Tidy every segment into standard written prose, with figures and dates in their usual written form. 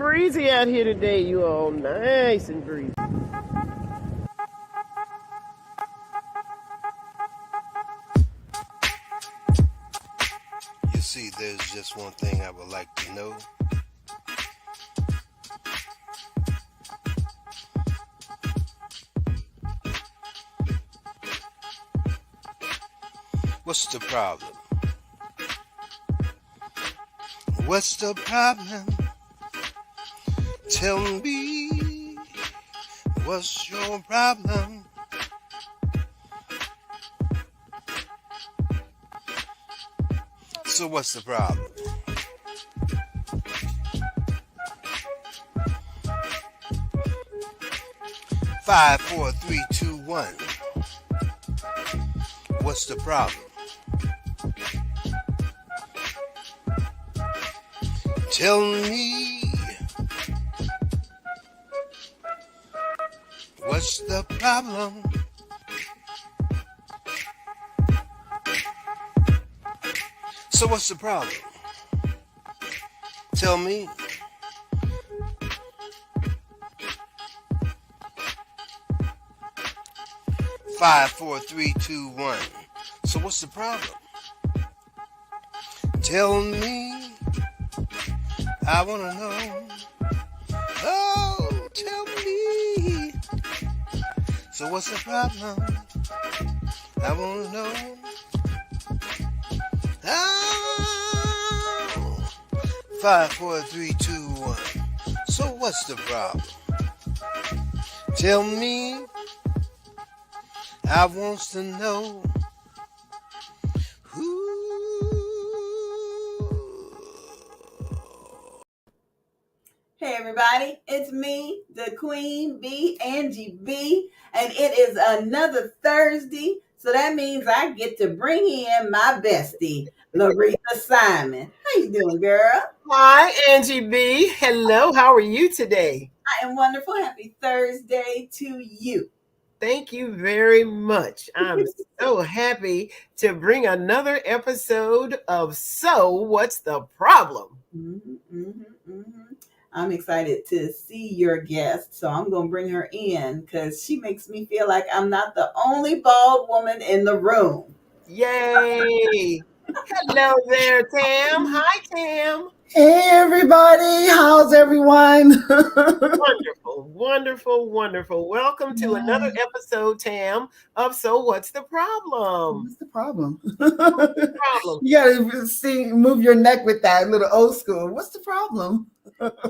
breezy out here today, you all. Nice and breezy. You see, there's just one thing I would like to know. What's the problem? What's the problem? Tell me, what's your problem? So what's the problem? Five, four, three, two, one. What's the problem? Tell me, what's the problem? So what's the problem? Tell me. Five, four, three, two, one. So what's the problem? Tell me. I wanna know. Oh, tell me. So what's the problem? I wanna know. Oh, 5, 4, 3, 2, 1. So what's the problem? Tell me. I wants to know. Hey everybody, it's me, the Queen Bee, Angie B, and it is another Thursday, so that means I get to bring in my bestie, Larissa Simon. How you doing, girl? Hi, Angie B. Hello, how are you today? I am wonderful. Happy Thursday to you. Thank you very much. I'm so happy to bring another episode of So What's the Problem? I'm excited to see your guest, so I'm going to bring her in because she makes me feel like I'm not the only bald woman in the room. Yay! Hello there, Tam. Hi, Tam. Hey, everybody. How's everyone? Wonderful. Welcome to another episode, Tam, of So What's the Problem? What's the problem? Problem? You got to move your neck with that little old school. What's the problem?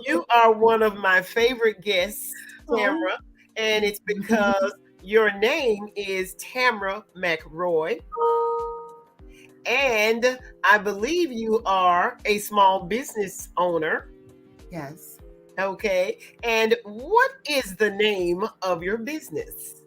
You are one of my favorite guests, Tamra, and it's because your name is Tam Mackroy. And I believe you are a small business owner. Yes. Okay. And what is the name of your business?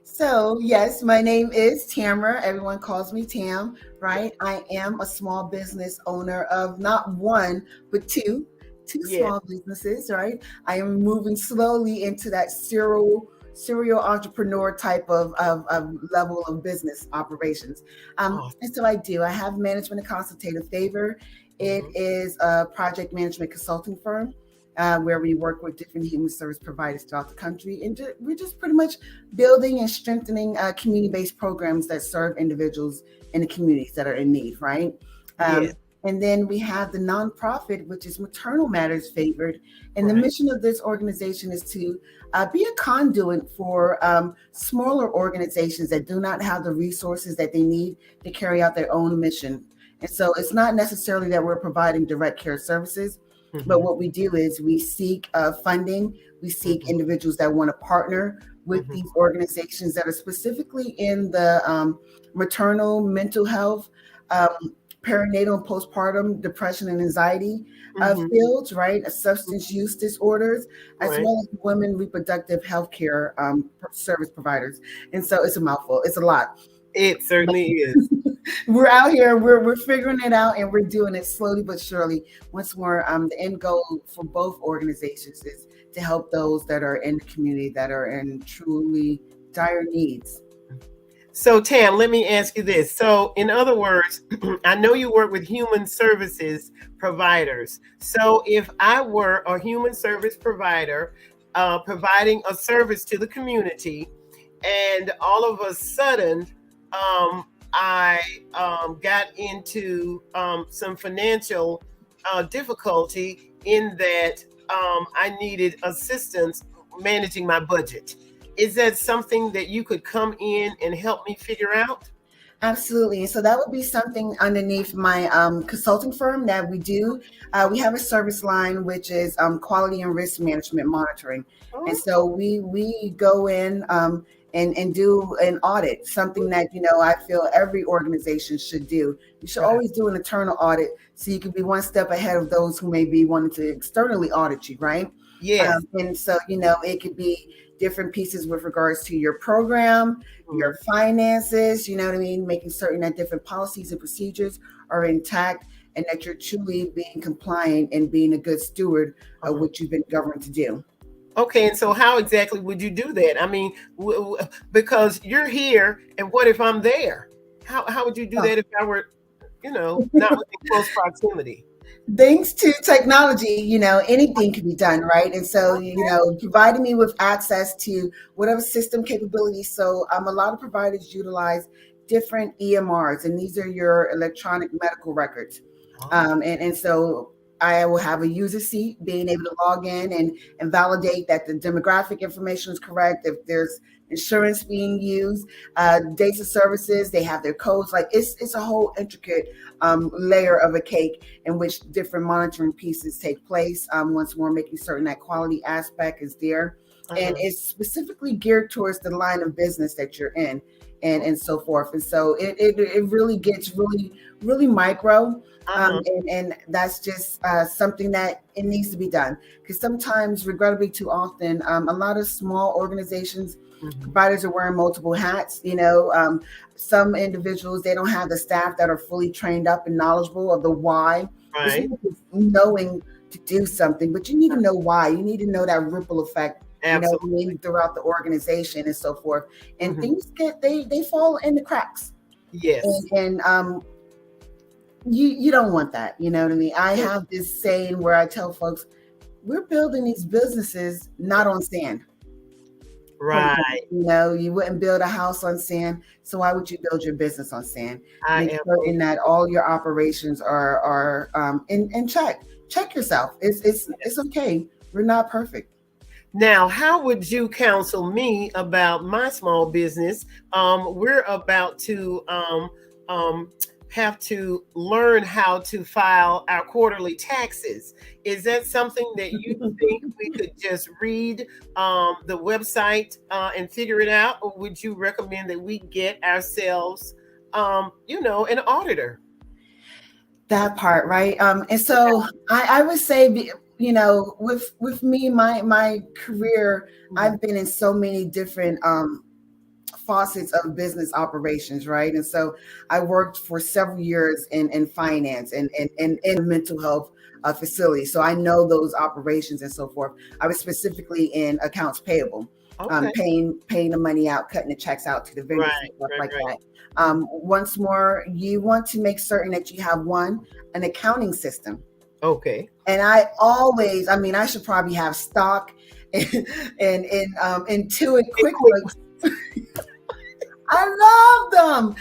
So yes, my name is Tamra. Everyone calls me Tam, right? I am a small business owner of not one, but two small businesses, right? I am moving slowly into that serial entrepreneur type of level of business operations. And so I have management and consultative favor. It is a project management consulting firm where we work with different human service providers throughout the country. And we're just pretty much building and strengthening community-based programs that serve individuals in the communities that are in need, right? And then we have the nonprofit, which is Maternal Matters Favored. And the mission of this organization is to be a conduit for smaller organizations that do not have the resources that they need to carry out their own mission. And so it's not necessarily that we're providing direct care services, but what we do is we seek funding. We seek individuals that want to partner with these organizations that are specifically in the maternal mental health, perinatal and postpartum depression and anxiety fields, right? Substance use disorders, as well as women reproductive health care service providers. And so it's a mouthful. It's a lot. It certainly is. We're out here. We're figuring it out, and we're doing it slowly but surely. Once more, the end goal for both organizations is to help those that are in the community that are in truly dire needs. So, Tam, let me ask you this. So, in other words, I know you work with human services providers. So, if I were a human service provider providing a service to the community, and all of a sudden, I got into some financial difficulty in that I needed assistance managing my budget. Is that something that you could come in and help me figure out? Absolutely. So that would be something underneath my consulting firm that we do. We have a service line which is quality and risk management monitoring, and Oh, so we go in and do an audit. Something that I feel every organization should do. You should right. always do an internal audit so you can be one step ahead of those who may be wanting to externally audit you, right? Yes. And so it could be different pieces with regards to your program, Mhm. your finances, you know what I mean? Making certain that different policies and procedures are intact and that you're truly being compliant and being a good steward of Uh-huh. what you've been governed to do. Okay, and so how exactly would you do that? I mean, because you're here, and what if I'm there? How would you do that if I were, not within close proximity? Thanks to technology, anything can be done, right? And so, providing me with access to whatever system capabilities. So, a lot of providers utilize different EMRs, and these are your electronic medical records. Oh, And so I will have a user seat, being able to log in and validate that the demographic information is correct. If there's insurance being used, dates of services, they have their codes. Like it's a whole intricate layer of a cake in which different monitoring pieces take place. Once more, making certain that quality aspect is there, and uh-huh. it's specifically geared towards the line of business that you're in, and so forth. And so it really gets really micro. Uh-huh. And that's just something that it needs to be done, because sometimes, regrettably, too often, a lot of small organizations, Mhm. providers are wearing multiple hats. Some individuals, they don't have the staff that are fully trained up and knowledgeable of the why. It's Right. not just knowing to do something, but you need to know why. You need to know that ripple effect. What I Absolutely. mean, throughout the organization and so forth, and Mhm. things they fall in the cracks, Yes. and you don't want that. You know what I mean? I Mm. have this saying where I tell folks, we're building these businesses not on sand. Point blank. Right. You wouldn't build a house on sand, so why would you build your business on sand? I Make absolutely. certain that all your operations are in check. Check yourself. It's Yes. okay. We're not perfect. Now, how would you counsel me about my small business? We're about to um, have to learn how to file our quarterly taxes. Is that something that you think we could just read the website and figure it out, or would you recommend that we get ourselves, an auditor? That part, right? And so I would say, with me, my career, Mhm. I've been in so many different faucets of business operations, right? And so I worked for several years in finance and in mental health facilities. So I know those operations and so forth. I was specifically in accounts payable, Okay. paying the money out, cutting the checks out to the Right. vendors and stuff Right. like Right. that. Once more, you want to make certain that you have an accounting system. Okay. And I mean, I should probably have stock and Intuit And quick. QuickBooks. I love them.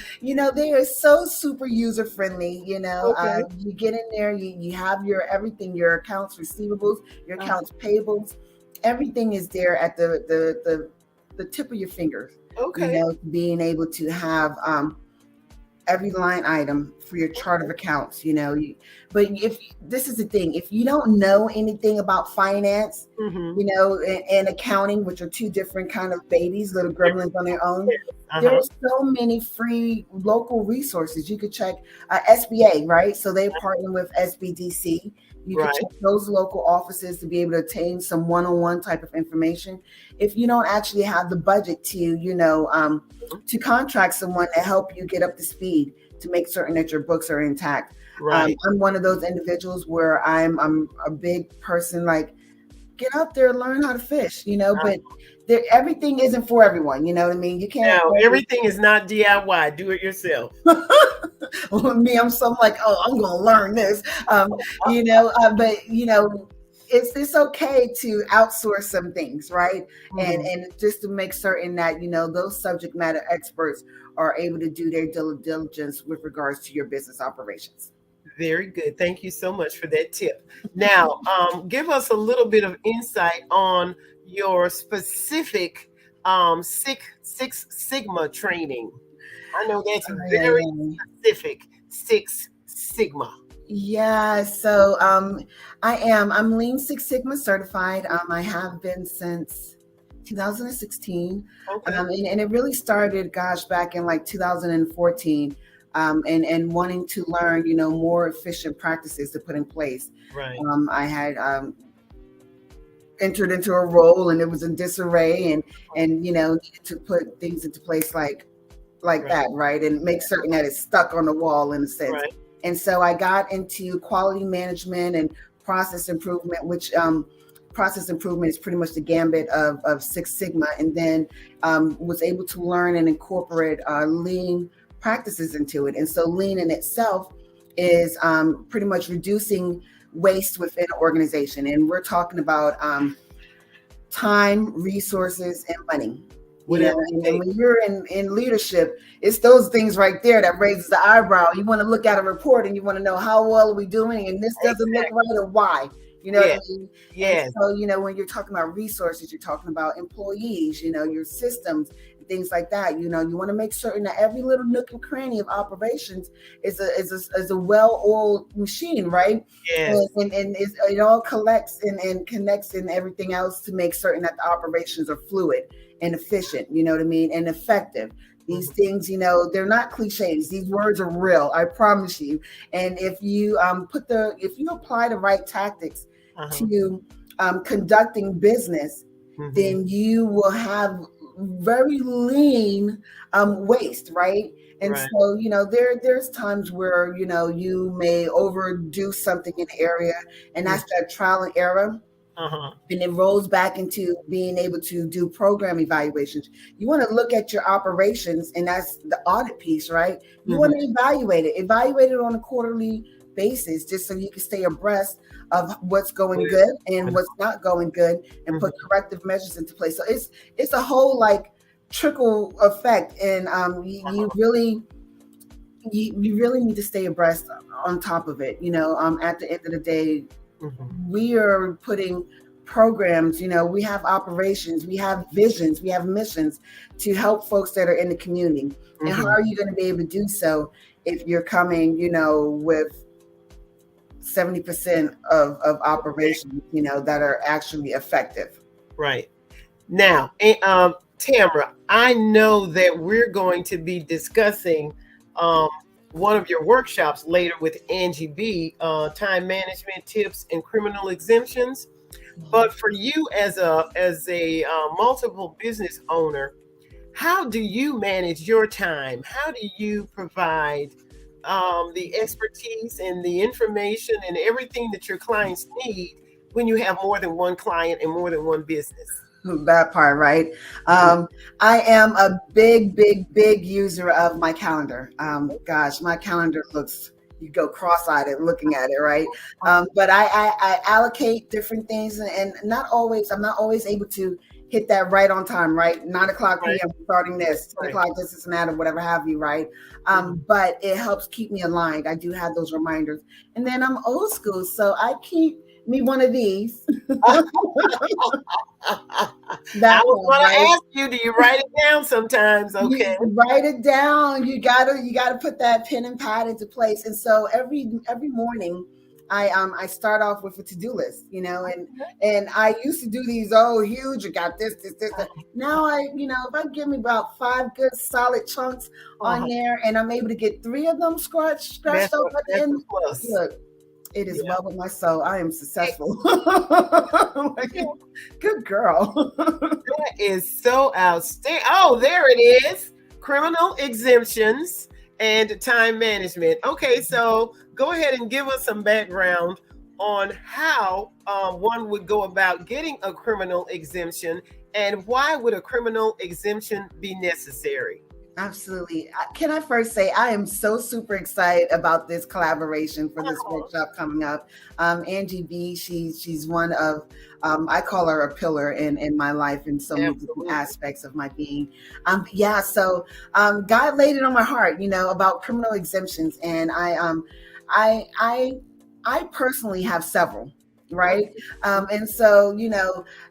They are so super user friendly. Okay. You get in there, you have your everything, your accounts receivables, your Uh, accounts payables, everything is there at the tip of your fingers. okay. Being able to have every line item for your chart of accounts. But if this is the thing, if you don't know anything about finance, Mm-hmm. and accounting, which are two different kind of babies, little gremlins on their own, there Uh-huh. are so many free local resources. You could check SBA, right? So they partner with SBDC. You could Right. check those local offices to be able to obtain some one-on-one type of information. If you don't actually have the budget to contract someone to help you get up to speed to make certain that your books are intact. Right. I'm one of those individuals where I'm a big person, like, get out there and learn how to fish, but everything isn't for everyone. You know what I mean? You can't. No, everything is not DIY. Do it yourself. Me, I'm like, oh, I'm going to learn this, but it's okay to outsource some things, right? And just to make certain that, those subject matter experts are able to do their diligence with regards to your business operations. Very good. Thank you so much for that tip. Now, give us a little bit of insight on your specific Six Sigma training. I know that's very specific, Six Sigma. Yeah, so I'm Lean Six Sigma certified. I have been since 2016. Okay. And it really started, back in like 2014. And wanting to learn, more efficient practices to put in place. Right. I had entered into a role and it was in disarray, and needed to put things into place like that, right? And make certain that it's stuck on the wall in a sense. Right. And so I got into quality management and process improvement, which process improvement is pretty much the gambit of Six Sigma, and then was able to learn and incorporate lean practices into it. And so lean in itself is pretty much reducing waste within an organization. And we're talking about time, resources, and money. And when you're in leadership, it's those things right there that raises the eyebrow. You want to look at a report and you want to know how well are we doing, and this doesn't look right, or why. What I mean? Yeah. So, when you're talking about resources, you're talking about employees, your systems, and things like that. You want to make certain that every little nook and cranny of operations is a well-oiled machine, right? Yes. And it all collects and connects and everything else to make certain that the operations are fluid and efficient, and effective. These things, they're not cliches. These words are real, I promise you. And if you apply the right tactics to conducting business, then you will have very lean waste, right? And so, there's times where, you may overdo something in the area, and that's that trial and error. And it rolls back into being able to do program evaluations. You want to look at your operations, and that's the audit piece, right? You want to evaluate it on a quarterly basis, just so you can stay abreast of what's going good and what's not going good, and put corrective measures into place. So it's a whole like trickle effect, and you really need to stay abreast on top of it. At the end of the day, we are putting programs, we have operations, we have visions, we have missions to help folks that are in the community. And how are you going to be able to do so if you're coming, with 70% of operations, that are actually effective? Right. Now, Tamara, I know that we're going to be discussing one of your workshops later with Angie B, time management tips and criminal exemptions. But for you as a multiple business owner, how do you manage your time? How do you provide the expertise and the information and everything that your clients need when you have more than one client and more than one business? That part, right? I am a big user of my calendar. My calendar looks, you go cross-eyed at looking at it, right? But I allocate different things, and I'm not always able to hit that right on time, right? 9:00 p.m. starting this, 10 o'clock this and that, or whatever have you, right? But it helps keep me aligned. I do have those reminders. And then I'm old school, so I keep me one of these. I was going to ask you, do you write it down sometimes? Okay. You write it down. You gotta put that pen and pad into place. And so every morning I start off with a to-do list, and I used to do these, huge, you got this. Now if I give me about 5 good solid chunks on there, and I'm able to get 3 of them scratched off at the end. Look, it is well with my soul. I am successful. Good girl. That is so outstanding. Oh, there it is. Criminal exemptions and time management. Okay, so go ahead and give us some background on how one would go about getting a criminal exemption, and why would a criminal exemption be necessary? Absolutely. Can I first say I am so super excited about this collaboration for this Oh, workshop coming up. Angie B, she's one of I call her a pillar in my life in so many different absolutely. aspects of my being. Yeah, so God laid it on my heart, about criminal exemptions, and I I I personally have several. Right. Okay. And so,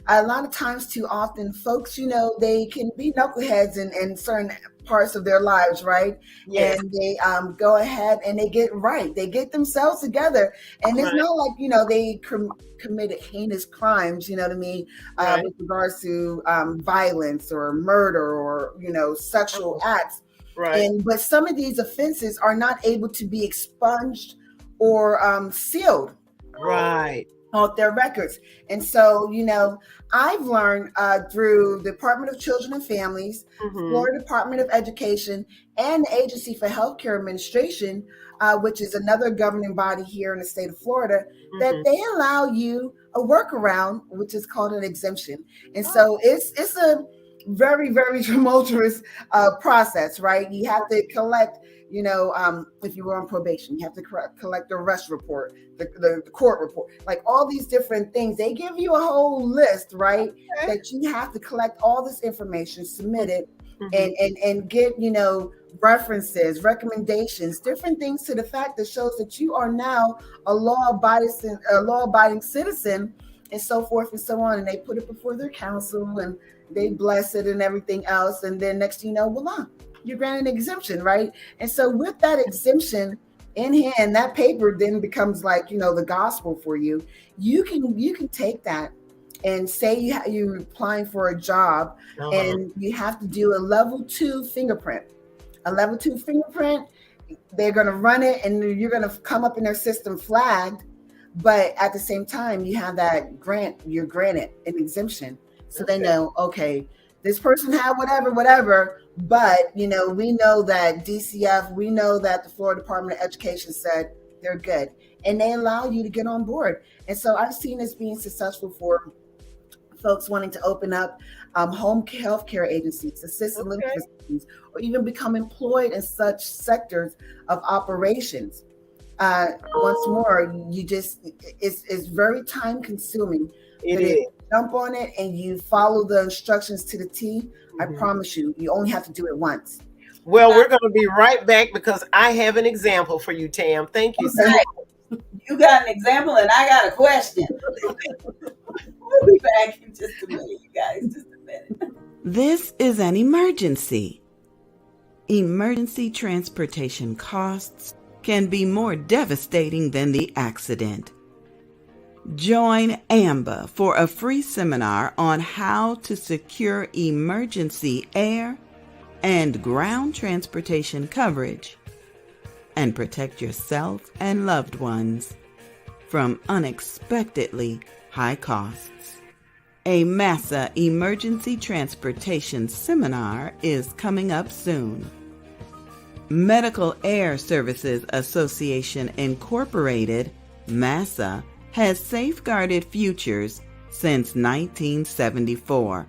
a lot of times too often folks, they can be knuckleheads in certain parts of their lives, right? Yes. And they go ahead and they get right. They get themselves together. And it's Right. not like, they committed heinous crimes, you know what I mean, Right. with regards to violence or murder or, sexual Oh, acts. right. But some of these offenses are not able to be expunged or sealed Right. off their records. And so, I've learned through the Department of Children and Families, Mm-hmm. Florida Department of Education, and the Agency for Healthcare Administration, which is another governing body here in the state of Florida, that Mm-hmm. they allow you a workaround, which is called an exemption. And so it's a very, very tumultuous process, right? You have to collect, if you were on probation, you have to collect the arrest report, the court report, like all these different things. They give you a whole list, right? Okay. That you have to collect all this information, submit it, Mm-hmm. and get, references, recommendations, different things to the fact that shows that you are now a law abiding citizen, and so forth and so on. And they put it before their council and they bless it and everything else. And then next thing you know, voila, you're granted an exemption, right? And so with that exemption in hand, that paper then becomes like, the gospel for you. You can take that and say you're applying for a job, Uh-huh. and you have to do a level 2 fingerprint. A level 2 fingerprint, they're going to run it and you're going to come up in their system flagged. But at the same time, you have that you're granted an exemption. So they Okay. know, okay, this person had whatever. But, we know that DCF, we know that the Florida Department of Education said they're good. And they allow you to get on board. And so I've seen this being successful for folks wanting to open up home health care agencies, assisted living Okay. facilities, or even become employed in such sectors of operations. Once more, it's very time consuming, It but if is. you jump on it and you follow the instructions to the T, I Mhm. promise you only have to do it once. Well, we're going to be right back because I have an example for you, Tam. Thank you so Okay. much. You got an example, and I got a question. We'll be back in just a minute, you guys. Just a minute. This is an emergency. Emergency transportation costs can be more devastating than the accident. Join AMBA for a free seminar on how to secure emergency air and ground transportation coverage and protect yourself and loved ones from unexpectedly high costs. A MASA Emergency Transportation Seminar is coming up soon. Medical Air Services Association Incorporated, MASA, has safeguarded futures since 1974.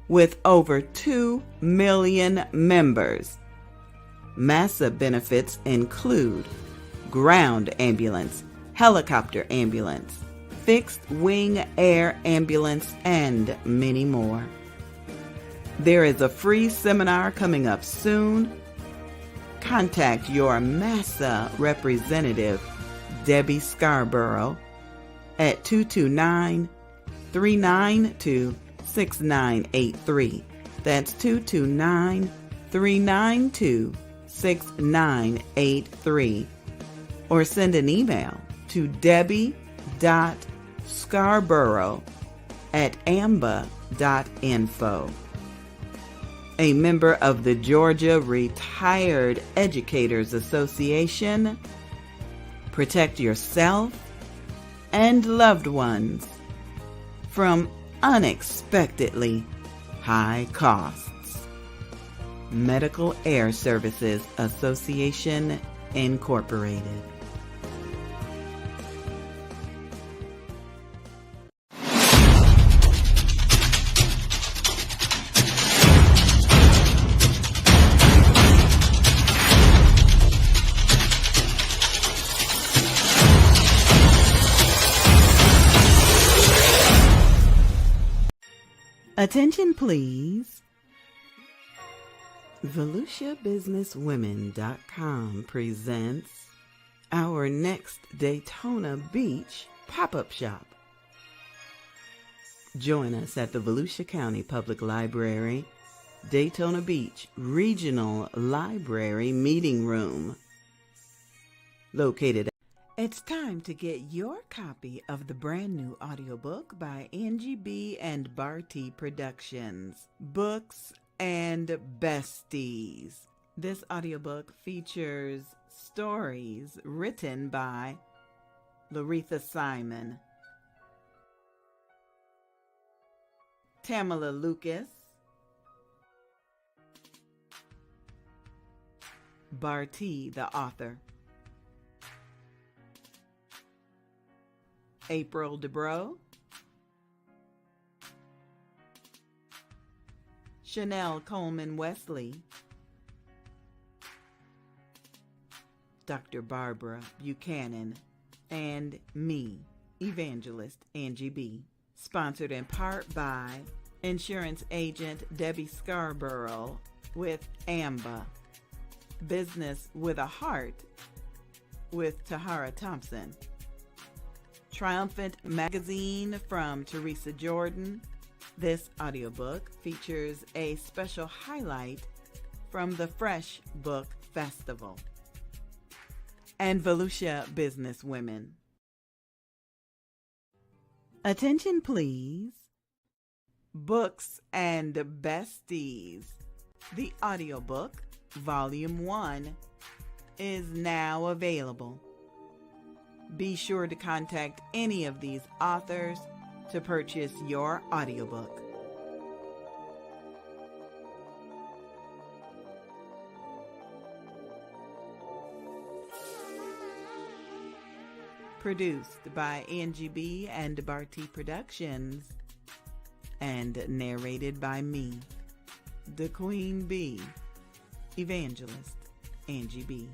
With over 2 million members, MASA benefits include ground ambulance, helicopter ambulance, fixed wing air ambulance, and many more. There is a free seminar coming up soon. Contact your MASA representative, Debbie Scarborough, at 229-392-6983. That's 229-392-6983. Or send an email to debbie.scarborough@amba.info. A member of the Georgia Retired Educators Association. Protect yourself and loved ones from unexpectedly high costs. Medical Air Services Association, Incorporated. Attention, please. VeluciaBusinessWomen.com presents our next Daytona Beach pop-up shop. Join us at the Volusia County Public Library, Daytona Beach Regional Library Meeting Room. Located. It's time to get your copy of the brand new audiobook by Angie B. and Barty Productions, Books and Besties. This audiobook features stories written by Laretha Simon, Tamala Lucas, Barty the author, April DeBro, Chanel Coleman Wesley, Dr. Barbara Buchanan, and me, Evangelist Angie B. Sponsored in part by insurance agent Debbie Scarborough with AMBA, Business with a Heart with Tahara Thompson, Triumphant Magazine from Teresa Jordan. This audiobook features a special highlight from the Fresh Book Festival. And Volusia Businesswomen. Attention, please. Books and Besties. The audiobook, Volume 1, is now available. Be sure to contact any of these authors to purchase your audiobook. Produced by Angie B. and Barty Productions and narrated by me, the Queen Bee, Evangelist Angie B.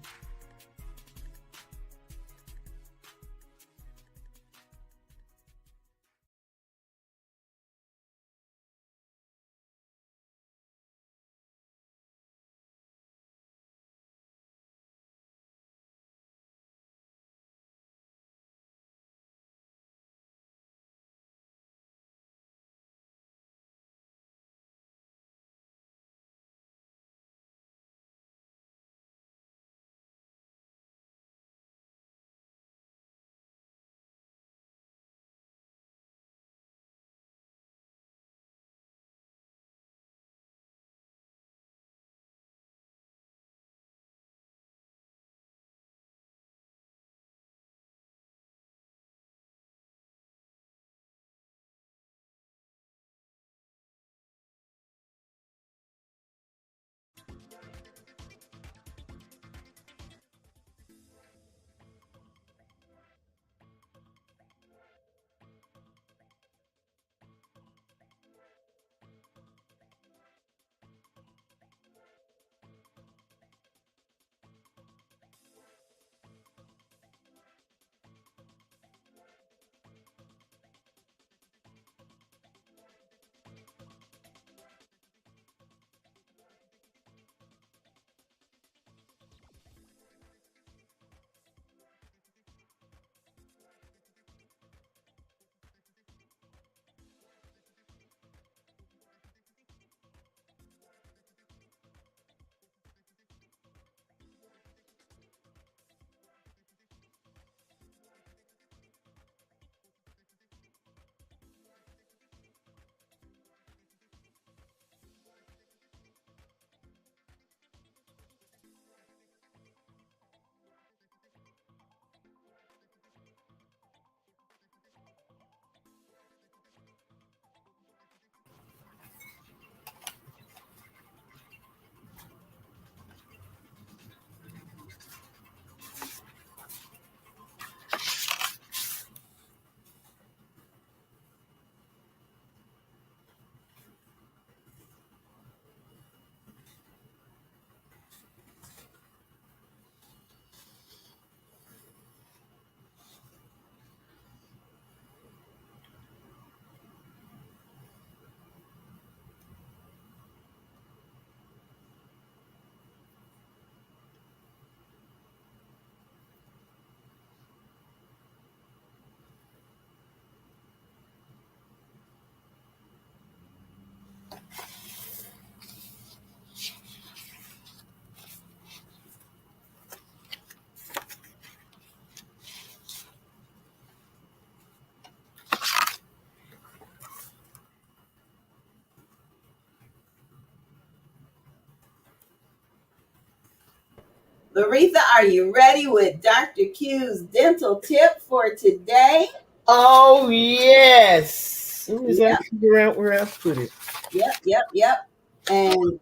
Laretha, are you ready with Dr. Q's dental tip for today? Oh, yes. As soon as I Yep, figure out where I put it. yep. And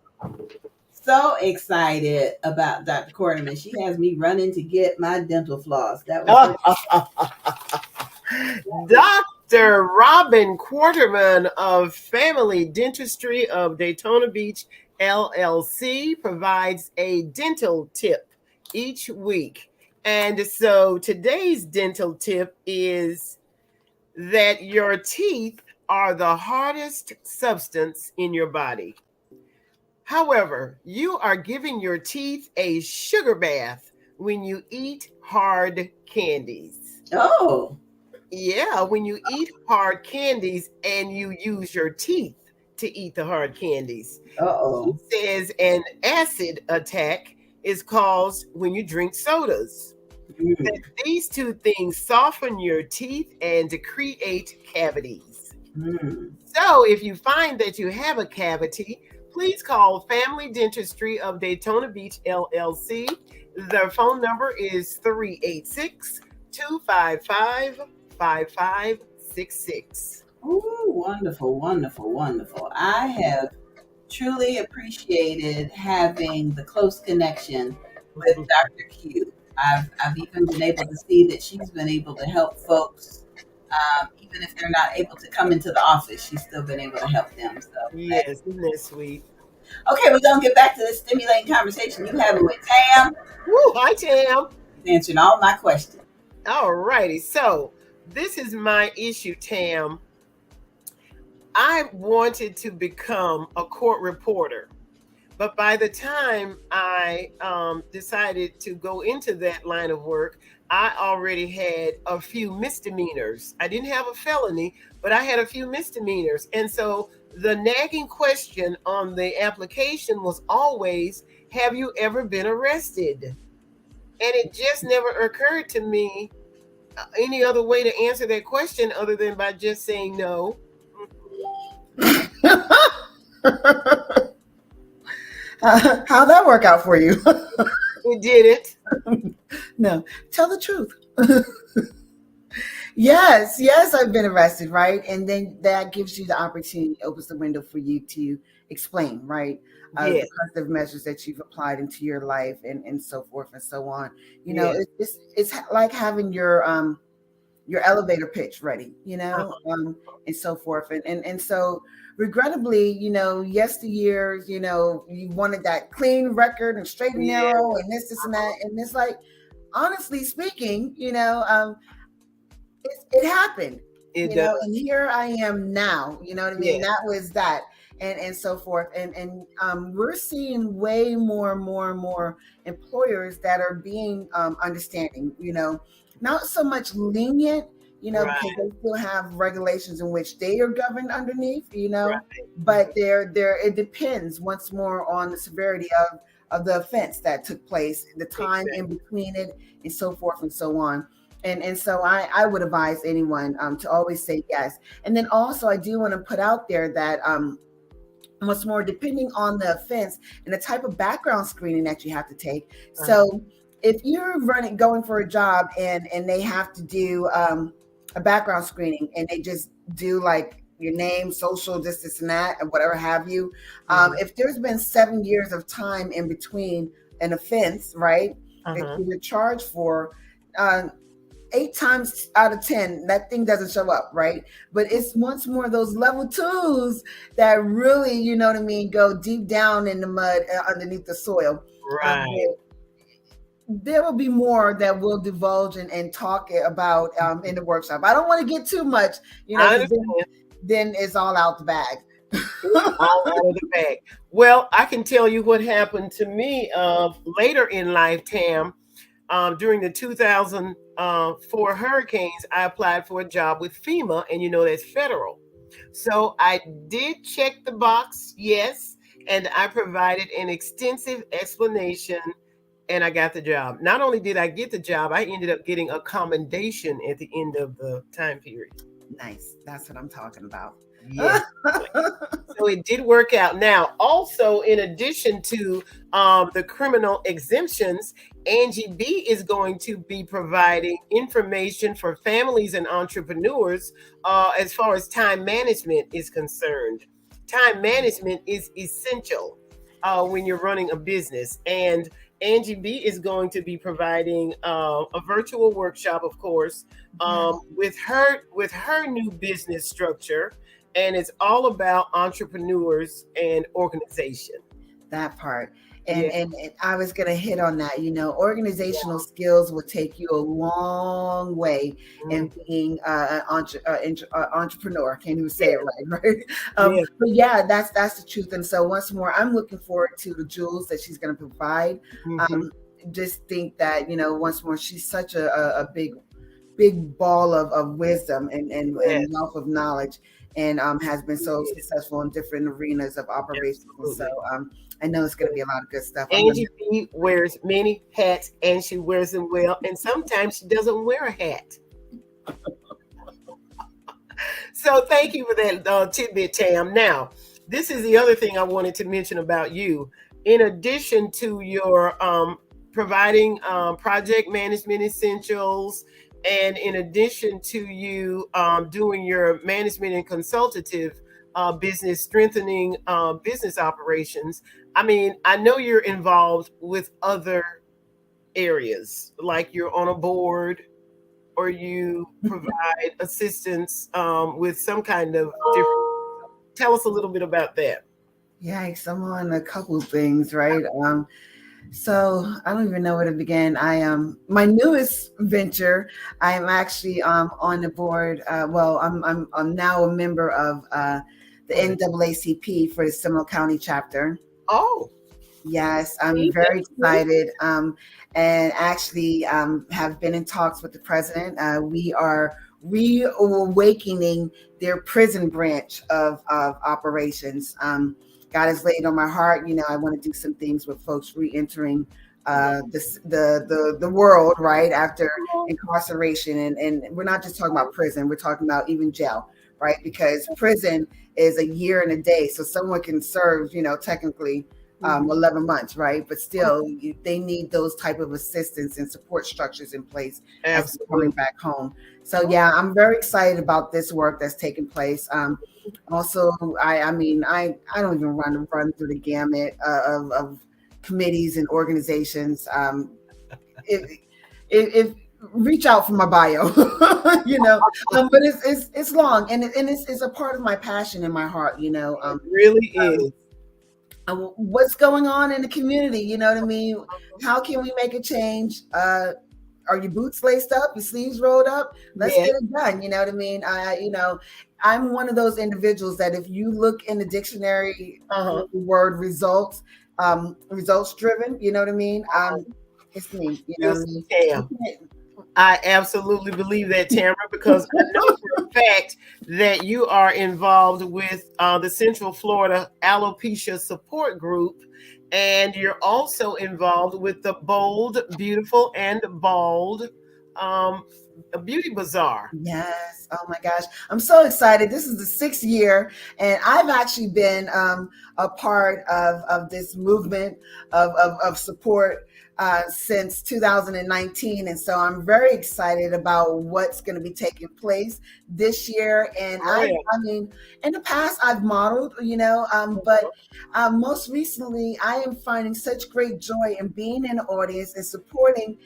so excited about Dr. Quarterman. She has me running to get my dental floss. That was her. Dr. Robin Quarterman of Family Dentistry of Daytona Beach, LLC, provides a dental tip each week. And so today's dental tip is that your teeth are the hardest substance in your body. However, you are giving your teeth a sugar bath when you eat hard candies. Oh, Yeah, when you eat hard candies and you use your teeth to eat the hard candies. He uh-oh. says an acid attack is caused when you drink sodas. That Mm, these two things soften your teeth and create cavities. mm. So, if you find that you have a cavity, please call Family Dentistry of Daytona Beach, LLC. Their phone number is 386 255 5566. Ooh, wonderful, wonderful, wonderful. I have truly appreciated having the close connection with Dr. Q. I've even been able to see that she's been able to help folks, even if they're not able to come into the office, she's still been able to help them. So, Yes, isn't that sweet? okay, we're going to get back to this stimulating conversation you having with Tam. Woo, hi, Tam. She's answering all my questions. All righty. So, this is my issue, Tam. I wanted to become a court reporter. But by the time I decided to go into that line of work, I already had a few misdemeanors. I didn't have a felony, but I had a few misdemeanors. And so the nagging question on the application was always, have you ever been arrested? And it just never occurred to me any other way to answer that question other than by just saying no. How'd that work out for you? It didn't. No, tell the truth. Yes, I've been arrested, right? And then that gives you the opportunity, opens the window for you to explain, right? Yes. The corrective measures that you've applied into your life and so forth and so on. Yes. It's like having your elevator pitch ready, and so forth. And so regrettably, yesteryears, you wanted that clean record and straight and Yeah. narrow and this and that. And it's like, honestly speaking, it happened, It does. and here I am now, you know what I mean? Yes. That was that. And so forth. And we're seeing way more employers that are being understanding, not so much lenient, Right. because they still have regulations in which they are governed underneath, Right. but it depends once more on the severity of the offense that took place, the time in between it, and so forth and so on. And so I would advise anyone to always say yes. And then also I do want to put out there that much more depending on the offense and the type of background screening that you have to take. So if you're going for a job and they have to do a background screening and they just do like your name, social, this and that, and whatever have you, if there's been 7 years of time in between an offense, right, that you were charged for, 8 times out of 10, that thing doesn't show up, right? But it's once more those level 2s that really, you know what I mean, go deep down in the mud underneath the soil. Right. There will be more that we'll divulge and talk about in the workshop. I don't want to get too much, then it's all out the bag. All out of the bag. Well, I can tell you what happened to me later in life, Tam. During the 2004 hurricanes, I applied for a job with FEMA, and that's federal. So I did check the box, yes, and I provided an extensive explanation, and I got the job. Not only did I get the job, I ended up getting a commendation at the end of the time period. Nice. That's what I'm talking about. Yes. So So it did work out. Now, also, in addition to the criminal exemptions, Angie B is going to be providing information for families and entrepreneurs as far as time management is concerned. Time management is essential when you're running a business. And Angie B is going to be providing a virtual workshop, of course, Yeah, with her new business structure, and it's all about entrepreneurs and organization. that part. Yeah, And I was gonna hit on that. Organizational skills will take you a long way mm, in being entrepreneur. Can't even say yeah, it right, right? yeah. But yeah, that's the truth. And so once more, I'm looking forward to the jewels that she's gonna provide. Hmm. Um, just think that once more, she's such a big ball of wisdom and Yes, wealth of knowledge, and has been she so is. successful in different arenas of operations. And so Absolutely. I know it's going to be a lot of good stuff. I'm going Angie B wears many hats and she wears them well, and sometimes she doesn't wear a hat. So thank you for that tidbit, Tam. Now, this is the other thing I wanted to mention about you. In addition to your providing project management essentials, and in addition to you doing your management and consultative business, strengthening business operations, I mean, I know you're involved with other areas, like you're on a board or you provide assistance with some kind of different. Tell us a little bit about that. Yikes, I'm on a couple things, right? So I don't even know where to begin. My newest venture. I am actually on the board. Well, I'm now a member of the What? NAACP for the Seminole County chapter. Oh, Yes, I'm see, very that's great. excited, and actually have been in talks with the president. We are reawakening their prison branch of operations. God has laid on my heart. I want to do some things with folks re-entering the world right after incarceration, and we're not just talking about prison. We're talking about even jail, right? Because prison is a year and a day, so someone can serve, technically Mhm. 11 months, right? But still, they need those type of assistance and support structures in place as they're coming Absolutely. back home. So yeah, I'm very excited about this work that's taking place. Also, I mean, I don't even run through the gamut of committees and organizations. If reach out for my bio, but it's long, and it's a part of my passion and my heart. It really is. What's going on in the community, you know what I mean? How can we make a change? Are your boots laced up, your sleeves rolled up? Let's Yes. get it done. You know what I mean? I'm one of those individuals that if you look in the dictionary for Uh-huh. the word results, results driven, you know what I mean? It's me, you know what I Yes, mean? You Tam. can't- I absolutely believe that, Tamara, because I know for a fact that you are involved with the Central Florida Alopecia Support Group, and you're also involved with the Bold, Beautiful, and Bald um, Beauty Bazaar. Yes. Oh my gosh. I'm so excited. This is the 6th year, and I've actually been a part of this movement of support since 2019. And so I'm very excited about what's going to be taking place this year. And Oh, yeah. I mean, in the past, I've modeled, but most recently, I am finding such great joy in being in the audience and supporting,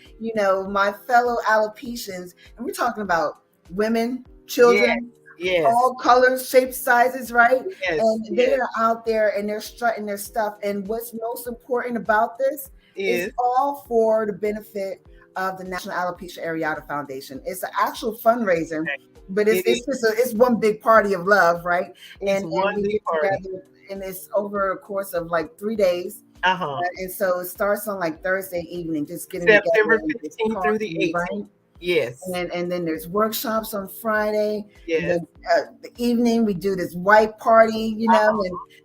my fellow alopecians, and we're talking about women, Yes, children, yes, all colors, shapes, sizes, right? yes, And they yes. are out there and they're strutting their stuff. And what's most important about this is Is all for the benefit of the National Alopecia Areata Foundation. It's an actual fundraiser, but it is it's one big party of love, right? it's And one we big get party. together, and it's over a course of like 3 days. Uh-huh. And so it starts on like Thursday evening, just getting together September and just 15th through the talking, 18th. right? Yes, And then there's workshops on Friday. And yes. then the evening we do this white party,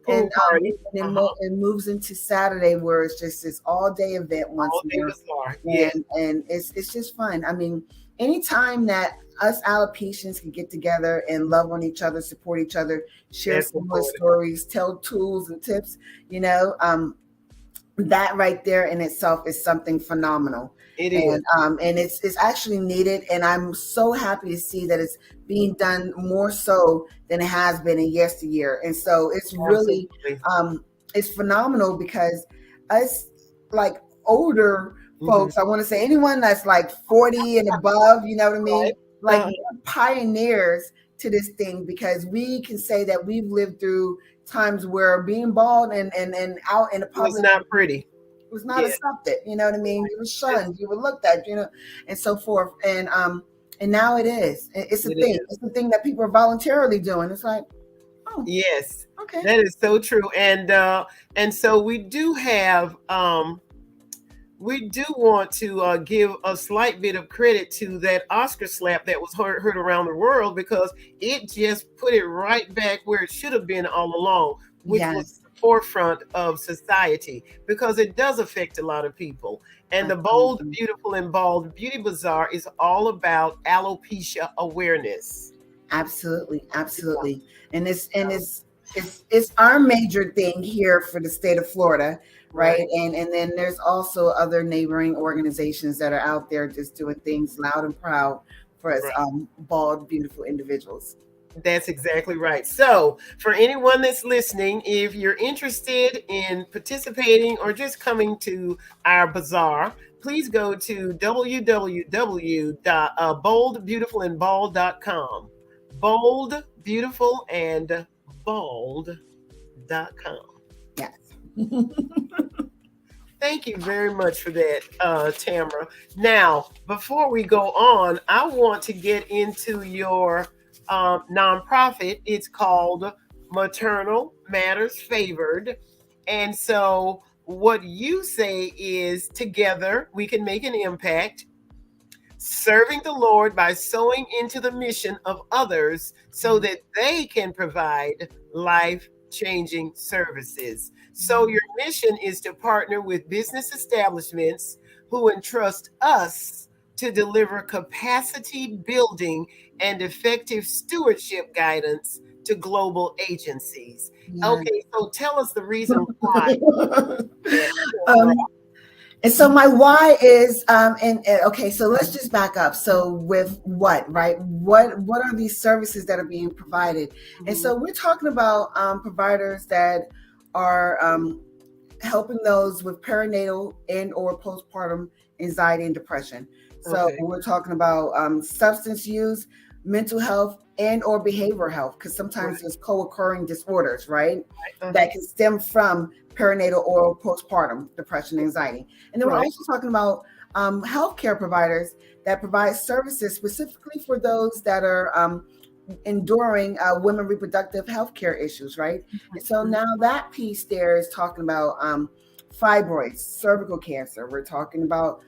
Pool party. Uh-huh. it moves into Saturday where it's just this all day event once All day more, bazaar. Yes. and it's just fun. I mean, anytime that us alopecians can get together and love on each other, support each other, share That's similar important. stories, tell tools and tips, you know, that right there in itself is something phenomenal. It is. And it's actually needed, and I'm so happy to see that it's being done more so than it has been in yesteryear. And so it's really Absolutely. it's phenomenal because us, like, older Hmm. folks, I want to say anyone that's like 40 and above, you know what I Right. mean, like, we're pioneers to this thing, because we can say that we've lived through times where being bald and out in the It was public not pretty. was not Yeah. accepted. You know what I mean? You were That's, shunned, you were looked at, you know, and so forth. And now it is. It's a it thing. is. It's a thing that people are voluntarily doing. It's like, oh, Yes. okay. That is so true. And so we do want to give a slight bit of credit to that Oscar slap that was heard around the world, because it just put it right back where it should have been all along, which was Yes, the forefront of society, because it does affect a lot of people. And the Bold, absolutely. Beautiful, and Bald Beauty Bazaar is all about alopecia awareness. Absolutely, absolutely. And it's our major thing here for the state of Florida, right? Right, And then there's also other neighboring organizations that are out there just doing things loud and proud for us, right. bald, beautiful individuals. That's exactly right. So, for anyone that's listening, if you're interested in participating or just coming to our bazaar, please go to www.boldbeautifulandbald.com. Bold, beautiful, and bald.com. Yes. Thank you very much for that, Tamara. Now, before we go on, I want to get into your nonprofit. It's called Maternal Matters Favored. And so, what you say is, together we can make an impact, serving the Lord by sowing into the mission of others so that they can provide life changing services. So, your mission is to partner with business establishments who entrust us to deliver capacity building and effective stewardship guidance to global agencies. Yeah. Okay, so tell us the reason why that, um, And so my why is, and okay, so let's just back up. So with what, right? What are these services that are being provided? And Mhm. so we're talking about providers that are helping those with perinatal and or postpartum anxiety and depression. So Okay, we're talking about substance use, mental health, and or behavioral health, because sometimes right. there's co-occurring disorders, right, Uh-huh. that can stem from perinatal or postpartum depression, anxiety. And then we're Right. also talking about healthcare providers that provide services specifically for those that are enduring women reproductive health care issues, right? And so Mhm. now that piece there is talking about fibroids, cervical cancer. We're talking about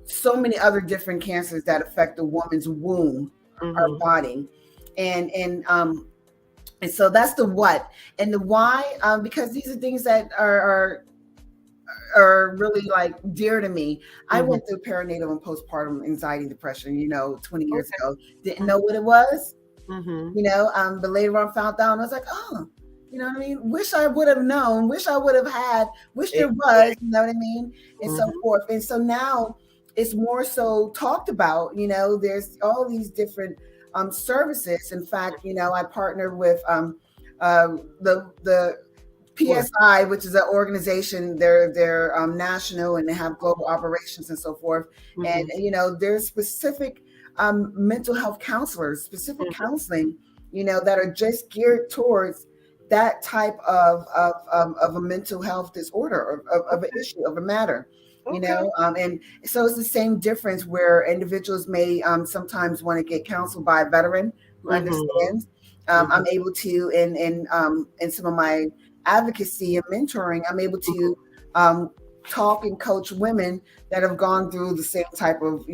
so many other different cancers that affect the woman's womb, her Mhm. body, and so that's the what. And the why, because these are things that are really like dear to me. I Mhm. went through perinatal and postpartum anxiety and depression, 20 years Okay. ago. Didn't know what it was, Mhm. but later on found out, and I was like, oh, you know what I mean? Wish I would have known, wish I would have had, wish there was, Exactly. you know what I mean? And so Mhm. forth. And so now it's more so talked about, there's all these different services. In fact, I partner with uh, the What? PSI, which is an organization. They're national, and they have global operations and so forth. And Mhm. there's specific mental health counselors, specific Mhm. counseling, that are just geared towards that type of a mental health disorder, of an Okay. issue, of a matter. Okay. And so it's the same difference where individuals may sometimes want to get counseled by a veteran who Mhm. understands. Mhm. I'm able to, in some of my advocacy and mentoring, I'm able Mhm. to talk and coach women that have gone through the same type of,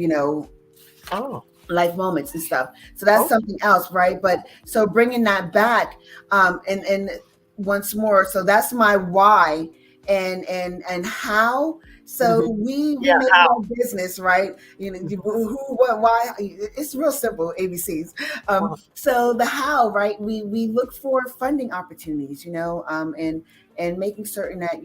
Oh. life moments and stuff. So that's Oh. something else, right? But so bringing that back, and once more, so that's my why, and how So Mhm. we Yeah. make it How? our business, right? You know, Mhm. who, what, why. It's real simple, ABCs. So the how, right? We look for funding opportunities, and making certain that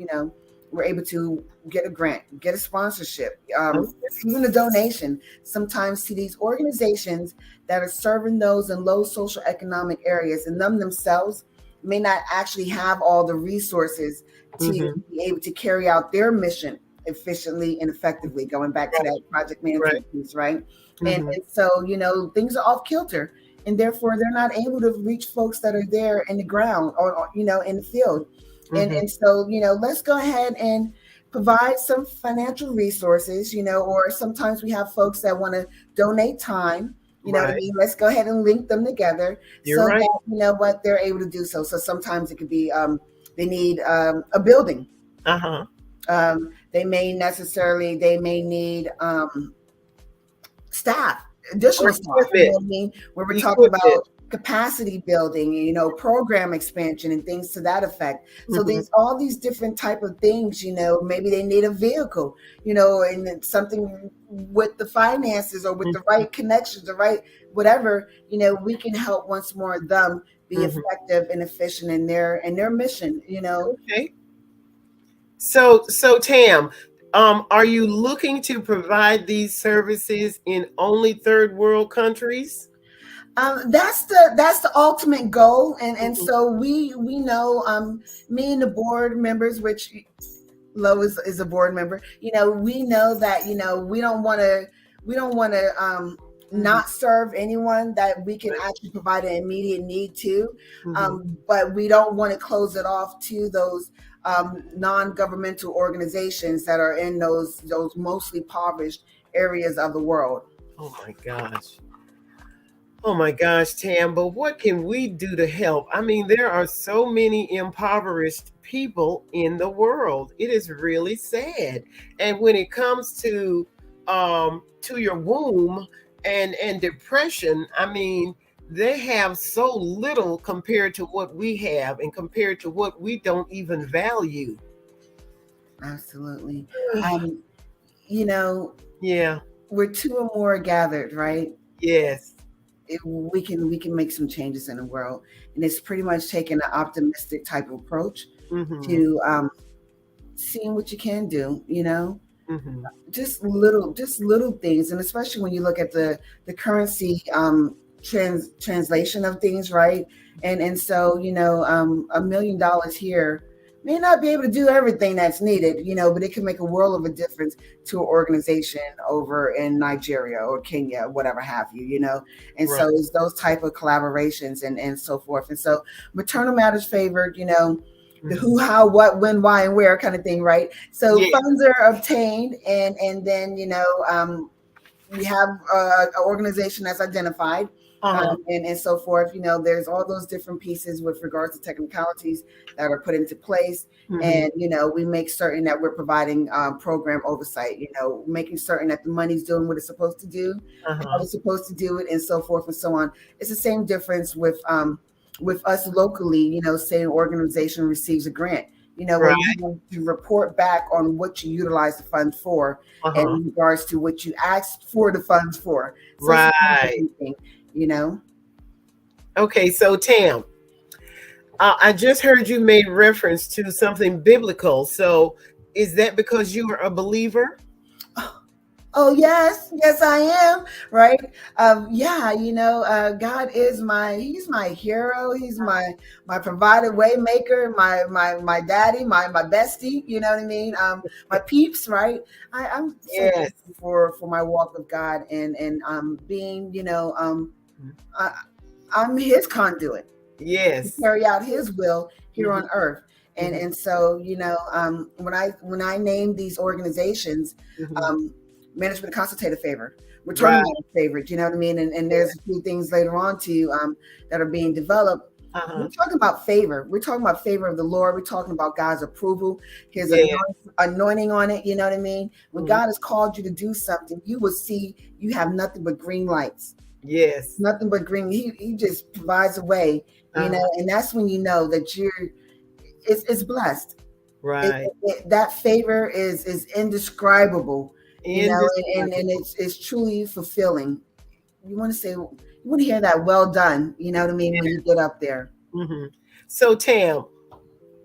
we're able to get a grant, get a sponsorship, Okay. even a donation. Sometimes to these organizations that are serving those in low social economic areas, and them themselves may not actually have all the resources to Mhm. be able to carry out their mission efficiently and effectively, going back to Right. that project Right. management piece, right? Mhm. And so, things are off kilter, and therefore they're not able to reach folks that are there in the ground, or in the field. Mhm. And so, let's go ahead and provide some financial resources, or sometimes we have folks that want to donate time. You know what I Right. mean? Let's go ahead and link them together You're so right. that what they're able to do so. So sometimes it could be they need a building. Uh-huh. They may need staff, additional Or staff. You know equipment. what I mean? Where we're talking Equipment. about capacity building, program expansion and things to that effect. So Mhm. these all these different type of things. Maybe they need a vehicle. And it's something with the finances or with the Mhm. right connections, the right whatever. We can help once more them be Mhm. effective and efficient in their mission. Okay. So Tam, are you looking to provide these services in only third world countries? That's the ultimate goal, and Mhm. so we know, me and the board members, which Lo is a board member. We know that we don't want to Mhm. not serve anyone that we can Right. actually provide an immediate need to, Mhm. but we don't want to close it off to those non-governmental organizations that are in those mostly impoverished areas of the world. Oh my gosh. Oh my gosh, Tam, but what can we do to help? I mean, there are so many impoverished people in the world. It is really sad. And when it comes to your womb and depression, I mean, they have so little compared to what we have and compared to what we don't even value. Absolutely. Um, you know, Yeah. we're two or more gathered, right? Yes. We can make some changes in the world, and it's pretty much taking an optimistic type of approach Mhm. to seeing what you can do. Mhm. Just little things, and especially when you look at the currency translation of things, right? And so $1 million here may not be able to do everything that's needed, but it can make a world of a difference to an organization over in Nigeria or Kenya, whatever have you. And Right. so it's those type of collaborations and so forth. And so maternal matters favored, the Mhm. who, how, what, when, why, and where kind of thing, right? So Yeah. funds are obtained, and then we have an organization that's identified, Uh-huh. and so forth. There's all those different pieces with regards to technicalities that are put into place, Mhm. and we make certain that we're providing program oversight. Making certain that the money's doing what it's supposed to do, how Uh-huh. it's supposed to do it, and so forth and so on. It's the same difference with us locally. Say an organization receives a grant. Where Right. you have to report back on what you utilize the funds for, Uh-huh. in regards to what you asked for the funds for. So it's the same Right. different thing, you know. Okay, so Tam, I just heard you made reference to something biblical. So is that because you are a believer? Oh yes, yes I am. Right. Yeah, God is he's my hero. He's my provider, way maker, my daddy, my bestie, you know what I mean? My peeps, right? I'm so Yes. thankful for my walk with God, and being, I, I'm his conduit to Yes. carry out his will here Mhm. on earth. and Mhm. and so when I name these organizations, Mhm. um management consultative favor, return Right. on favorite, you know what I mean? And Yeah. there's a few things later on too, that are being developed. We're Uh-huh. talking about favor. We're talking about favor of the Lord. We're talking about God's approval, his Yeah. anointing on it. You know what I mean? When Mhm. God has called you to do something, you will see you have nothing but green lights, Yes. nothing but green. He just provides a way, Uh-huh. and that's when you know that it's blessed. Right. That favor is indescribable, and Indescribable. it's truly fulfilling. You want to say, you want to hear that well done, you know what I mean, when you get up there. Hmm. So Tam,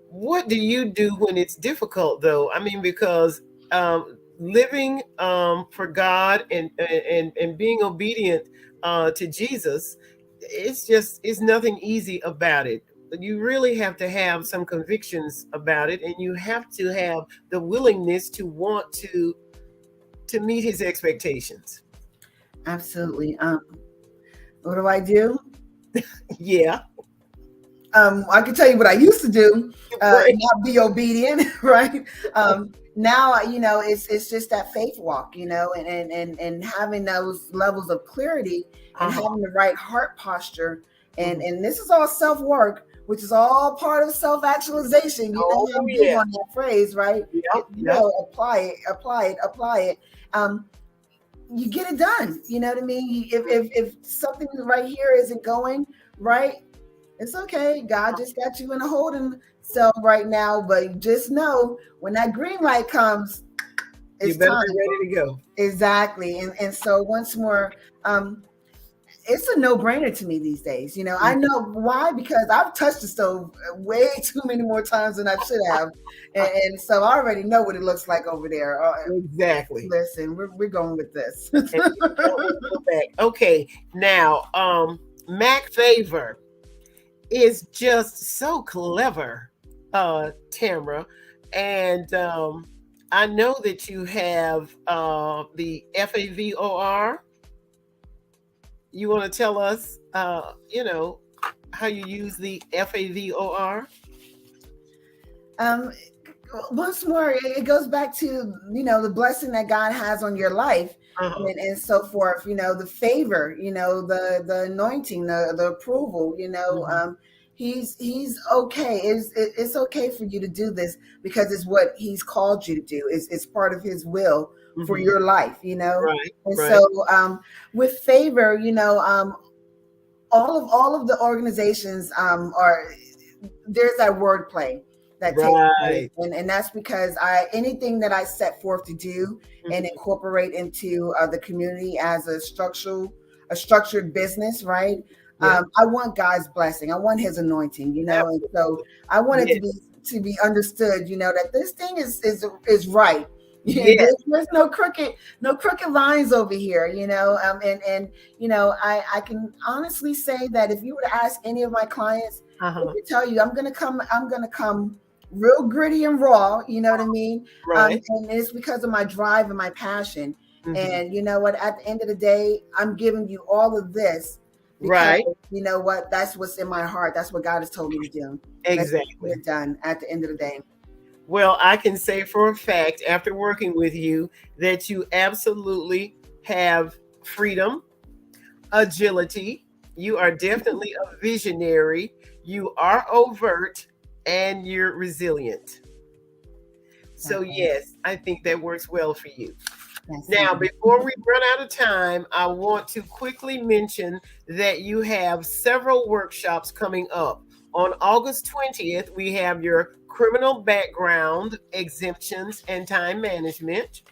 what do you do when it's difficult though? I mean, because living for God and being obedient to Jesus, it's nothing easy about it. You really have to have some convictions about it, and you have to have the willingness to want to meet his expectations. Absolutely. What do I do? Yeah. I can tell you what I used to do, Right. not be obedient, right? Now, it's just that faith walk, and having those levels of clarity and Uh-huh. having the right heart posture. And Mhm. and this is all self work, which is all part of self actualization. You know, Oh I'm big yeah. on that phrase, right? Yep. It's Yep. real. Apply it, apply it, apply it. Um, you get it done. You know what I mean? If something right here isn't going right, it's okay. God just got you in a holding cell right now, but just know when that green light comes, You it's better time. be ready to go. Exactly. And so once more, it's a no-brainer to me these days. I Mhm. know why, because I've touched the stove way too many more times than I should have. And so I already know what it looks like over there. Exactly. Listen, we're going with this. And you don't want to go back. Okay. Now, Mac Favor is just so clever, Tamara. And I know that you have the FAVOR. You want to tell us, how you use the FAVOR? um, Once more, it goes back to the blessing that God has on your life, Uh-huh. and so forth. The favor, the anointing, the approval. Hmm. He's okay. It's okay for you to do this because it's what He's called you to do. It's part of His will for Hmm. your life. Right. And Right. so with favor, all of the organizations are there's that wordplay that takes place, Right. and that's because I anything that I set forth to do and Hmm. incorporate into the community as a structured business, right? Yeah. I want God's blessing. I want His anointing, and so Absolutely. I want it Yes. to be understood, that this thing is right. Yeah, Yes. there's no crooked lines over here, and I can honestly say that if you were to ask any of my clients, they Uh-huh. could tell you I'm gonna come real gritty and raw, you know what I mean? Right. And it's because of my drive and my passion. Hmm. And you know what, at the end of the day, I'm giving you all of this because Right. you know what, that's what's in my heart. That's what God has told me to do. Let's get Exactly. it done at the end of the day. Well, I can say for a fact, after working with you, that you absolutely have freedom, agility. You are definitely a visionary. You are overt and you're resilient. So, Likewise. yes, I think that works well for you. Yes, Now, indeed. before we run out of time, I want to quickly mention that you have several workshops coming up. On August 20th, we have your criminal background exemptions and time management.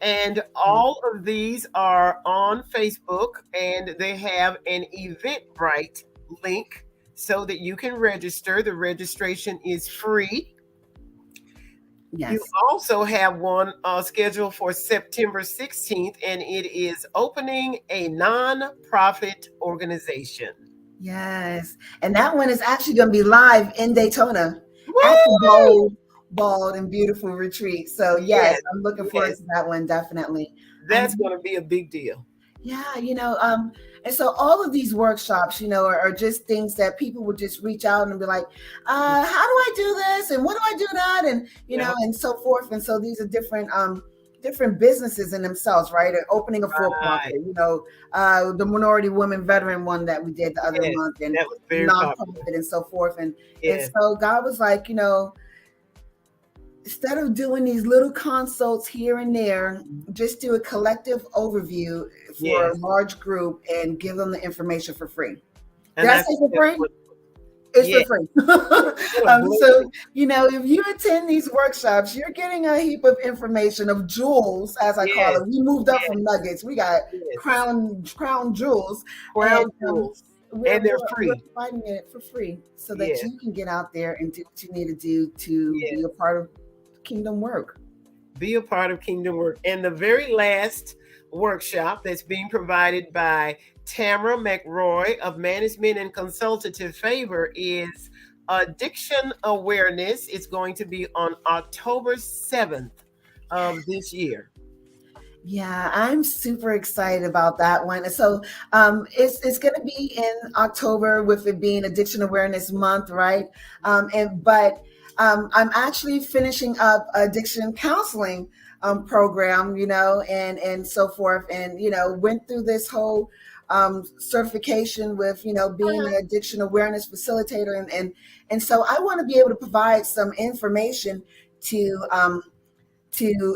And all of these are on Facebook, and they have an Eventbrite link so that you can register. The registration is free. You Yes. also have one scheduled for September 16th, and it is opening a nonprofit organization. Yes. And that one is actually going to be live in Daytona at the Woo! bold, bald, and beautiful retreat. So, yes, Yes, I'm looking forward yes, to that one, definitely. And that's going to be a big deal. yeah, and so all of these workshops, are just things that people would just reach out and be like, how do I do this? And what do I do that? And, Yeah, and so forth. And so these are different businesses in themselves, right? Opening a for-profit, right. the minority women veteran one that we did the other Yes, month, and that was very popular. nonprofit and so forth. And Yes, so God was like, instead of doing these little consults here and there, just do a collective overview for a yes. large group and give them the information for free. And Did I I say think for that's free? what, It's for Yeah. free. What a So, blessing. if you attend these workshops, you're getting a heap of information of jewels, as I call Yes. it. We moved up from Yes. nuggets. We got Yes. crown jewels, and Crown jewels. we're, And they're we're we're free. providing it for free so that Yes. you can get out there and do what you need to do to be a Yes. part of kingdom work. Be a part of Kingdom Work. And the very last workshop that's being provided by Tamara Mackroy of Management and Consultative Favor is Addiction Awareness. It's going to be on October 7th of this year. Yeah, I'm super excited about that one. So it's going to be in October with it being Addiction Awareness Month, right? But I'm actually finishing up addiction counseling program, and so forth, and went through this whole certification with being Uh-huh. an addiction awareness facilitator, and so I want to be able to provide some information to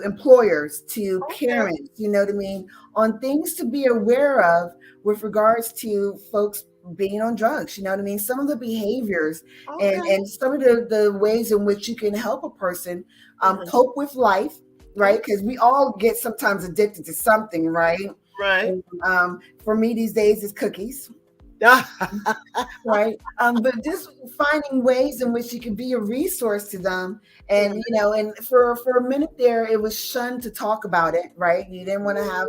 employers, to Okay. parents, you know what I mean, on things to be aware of with regards to folks being on drugs, you know what I mean, some of the behaviors and Okay. some of the ways in which you can help a person Uh-huh. cope with life, right? Okay. Because we all get sometimes addicted to something, right? Right. And for me these days it's cookies, right? But just finding ways in which you can be a resource to them, and and for a minute there, it was shunned to talk about it, right? You didn't want to have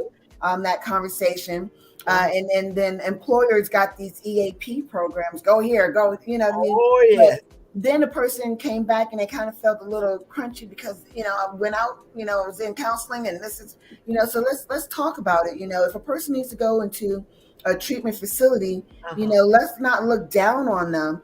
that conversation, Uh-huh. and then employers got these EAP programs. Go here, go, you know what I mean? Oh, But yes. then the person came back and they kind of felt a little crunchy because I went out, I was in counseling, and this is, so let's talk about it. If a person needs to go into a treatment facility, Uh-huh. let's not look down on them,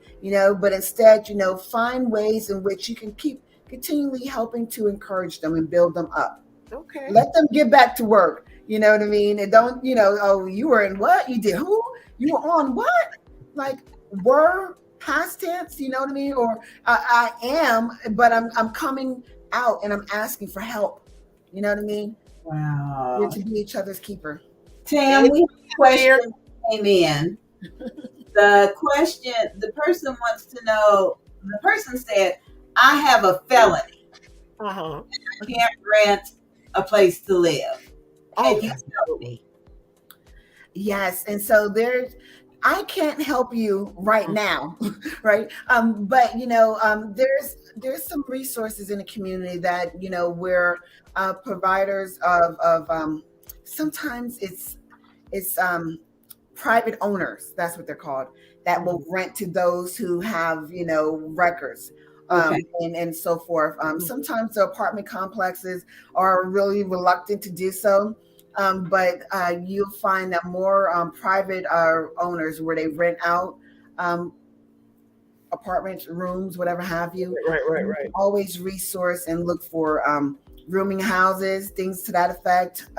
but instead, find ways in which you can keep continually helping to encourage them and build them up. Okay. Let them get back to work. You know what I mean? And don't, oh, you were in what? You did who? You were on what? Like, were past tense, you know what I mean? Or I am, but I'm coming out and I'm asking for help. You know what I mean? We're Wow. to be each other's keeper. Tam, It's we have a question clear. that came in. The question, the person wants to know, the person said, I have a felony. Uh-huh. I can't rent a place to live. Can you Oh, help me? Yes, and so I can't help you right now, right? But there's some resources in the community that where providers of sometimes it's private owners, that's what they're called, that will rent to those who have records, Okay. and so forth. mhm. Sometimes the apartment complexes are really reluctant to do so, but you'll find that more private owners where they rent out um, apartments, rooms, whatever have you. Right, right, You can right. always resource and look for rooming houses, things to that effect.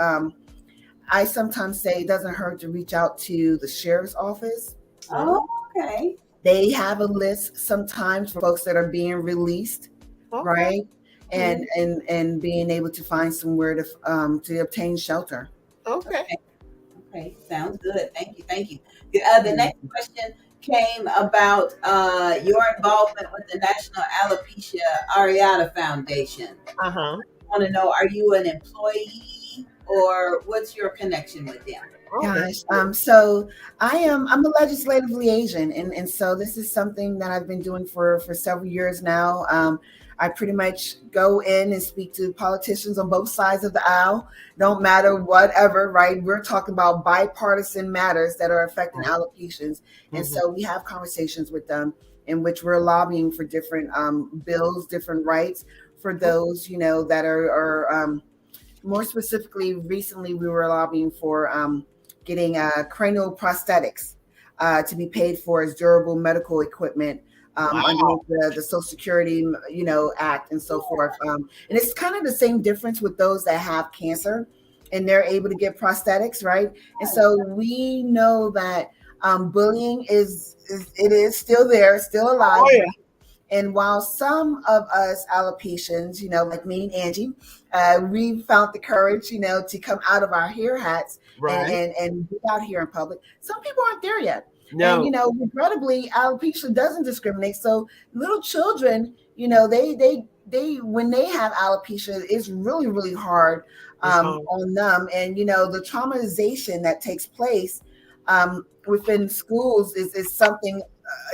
I sometimes say it doesn't hurt to reach out to the sheriff's office. Oh, Oh, okay. They have a list sometimes for folks that are being released, okay. right? Yeah. And being able to find somewhere to obtain shelter. Okay. Okay. Okay. Sounds good. Thank you. Thank you. The next question came about your involvement with the National Alopecia Areata Foundation. Uh-huh. I want to know, are you an employee or what's your connection with them? Oh, that's Gosh, good. so I'm a legislative liaison, and so this is something that I've been doing for several years now. I pretty much go in and speak to politicians on both sides of the aisle. Don't matter whatever, right? We're talking about bipartisan matters that are affecting Right. allocations, and Mhm. so we have conversations with them in which we're lobbying for different bills, different rights for Okay. those that are more specifically, recently we were lobbying for getting cranial prosthetics to be paid for as durable medical equipment underneath Wow. the Social Security, Act and so forth. And it's kind of the same difference with those that have cancer and they're able to get prosthetics, right? And so we know that bullying is it is still there, still alive. Oh, yeah. And while some of us alopecians, like me and Angie, we found the courage, to come out of our hair hats and, Right. and, and be out here in public. Some people aren't there yet. And No. regrettably, alopecia doesn't discriminate. So little children, they when they have alopecia, it's really, really hard It's hard. on them. And the traumatization that takes place within schools is something.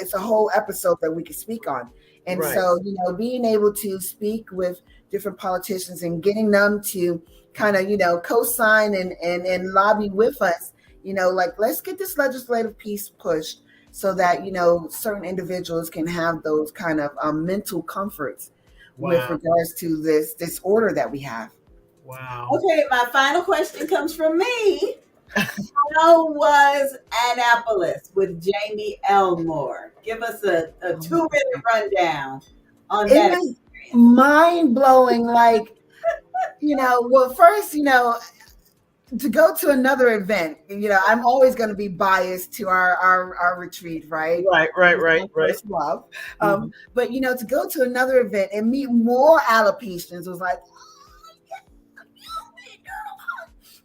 It's a whole episode that we could speak on. And Right. so, being able to speak with different politicians and getting them to kind of, co-sign and lobby with us, like, let's get this legislative piece pushed so that, certain individuals can have those kind of mental comforts with Wow. regards to this order that we have. Wow. Okay, my final question comes from me. How was Annapolis with Jamie Elmore? Give us a 2-minute rundown on It that was experience. mind-blowing. Like, well, first, to go to another event, I'm always going to be biased to our retreat, right? Right. It's my first love. Mhm. But to go to another event and meet more alopecians was like,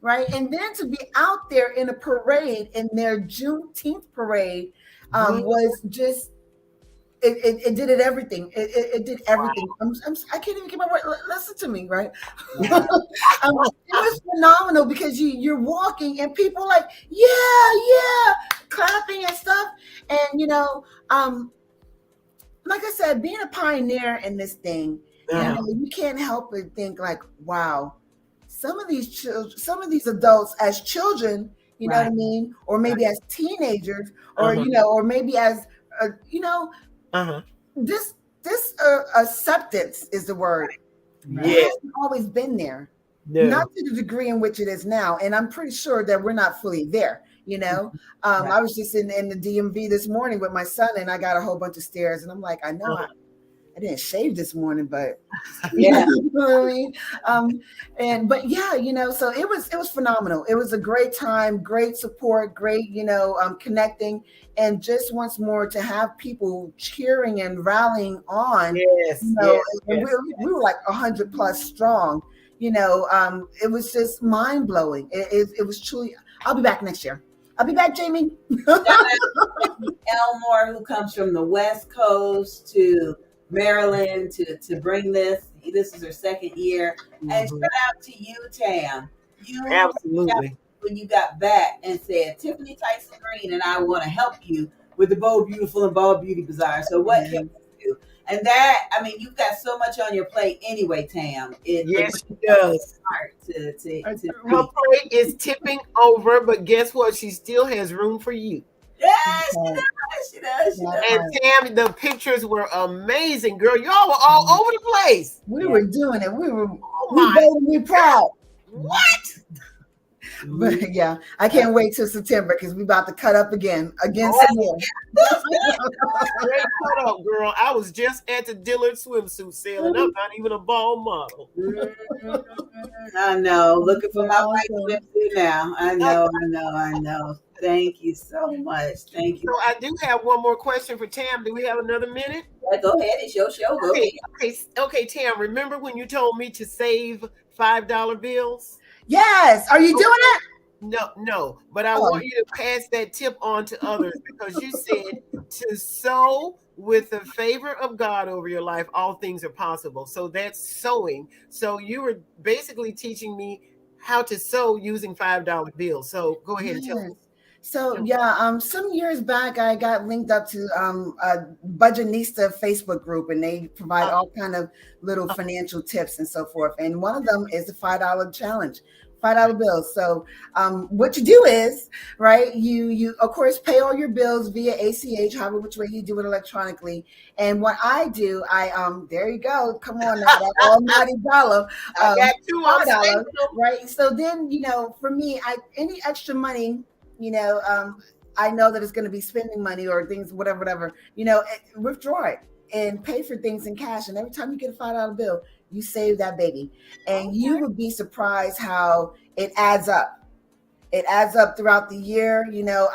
right? And then to be out there in a parade, in their Juneteenth parade, What? was just it did everything. It did everything. I can't even get my word. Listen to me, right? Wow. It was phenomenal because you're walking and people are like, yeah, clapping and stuff. And like I said, being a pioneer in this thing, Uh-huh. you can't help but think like, wow, some of these children, some of these adults as children, you know what I Right. mean, or maybe as teenagers, or Uh-huh. or maybe as Uh-huh. this acceptance is the word. It Yes. hasn't always been there, No. not to the degree in which it is now, and I'm pretty sure that we're not fully there. Right. I was just in the DMV this morning with my son, and I got a whole bunch of stares, and I'm like, I know Uh-huh. I didn't shave this morning, but Yeah. you know what I mean? But yeah, so it was phenomenal. It was a great time, great support, great, connecting, and just once more to have people cheering and rallying on, Yes. Yes. and Yes. we were like 100 plus strong. It was just mind blowing. It was truly. I'll be back next year. I'll be back, Jamie. Shout out to Jamie Elmore, who comes from the West Coast to Maryland to bring this. This is her second year. And Mhm. shout out to you, Tam. You Absolutely. when you got back and said, Tiffany Tyson Green and I want to help you with the Bold Beautiful and Bald Beauty Bazaar. So what can we do? And that, I mean, you've got so much on your plate anyway, Tam. Yes, she does. Hard to Her be. plate is tipping over, but guess what? She still has room for you. Yeah, she does. And Tam, the pictures were amazing, girl. Y'all were all over the place. We were doing it. We Oh my! bold and we proud. What? But yeah, I can't wait till September because we about to cut up again some more. Great cut up, girl. I was just at the Dillard swimsuit sale, and I'm not even a bald model. I know. Looking for my white Awesome. swimsuit now. I know. Thank you so much. Thank you. So I do have one more question for Tam. Do we have another minute? Go ahead. It's your show. Go ahead. Okay, Tam. Remember when you told me to save $5 bills? Yes. Are you doing it? No, but I want you to pass that tip on to others because you said to sow with the favor of God over your life, all things are possible. So that's sowing. So you were basically teaching me how to sow using $5 bills. So go ahead and tell us. So yeah, some years back I got linked up to a Budgetnista Facebook group, and they provide all kind of little financial tips and so forth. And one of them is the $5 challenge. $5 bills. So what you do is, right, you of course pay all your bills via ACH, however which way you do it electronically. And what I do, there you go. Come on now, that almighty dollar. I got $2, right? So then, for me, any extra money, I know that it's going to be spending money or things, whatever, withdraw it and pay for things in cash. And every time you get a $5 bill, you save that baby. And you would be surprised how it adds up. It adds up throughout the year.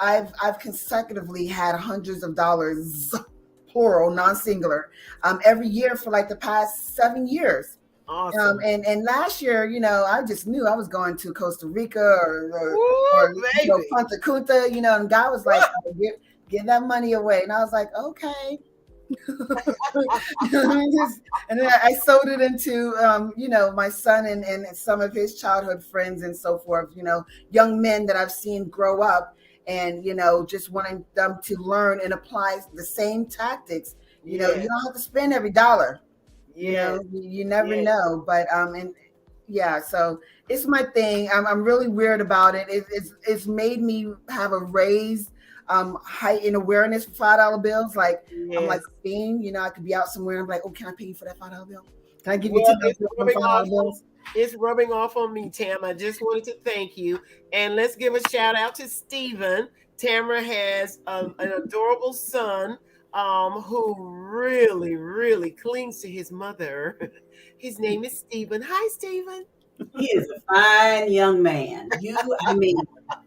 I've consecutively had hundreds of dollars, plural, non-singular, every year for like the past 7 years. Awesome. And last year, I just knew I was going to Costa Rica or baby. Punta Cana, and God was like, give that money away. And I was like, okay. And then I sewed it into, my son and some of his childhood friends and so forth, young men that I've seen grow up and, just wanting them to learn and apply the same tactics. You Yes. don't have to spend every dollar, Yes. you never Yes. know. But, and yeah, so it's my thing. I'm really weird about it. It's made me have a raised heightened awareness for $5 bills. Like I'm like Yes. a fiend, I could be out somewhere and I'm like, oh, can I pay you for that $5 bill? Can I give you Well, $10 for $5 bills? it's rubbing off on me, Tam. I just wanted to thank you. And let's give a shout out to Stephen. Tamara has an adorable son who really, really clings to his mother. His name is Stephen. Hi, Stephen. He is a fine young man. I mean,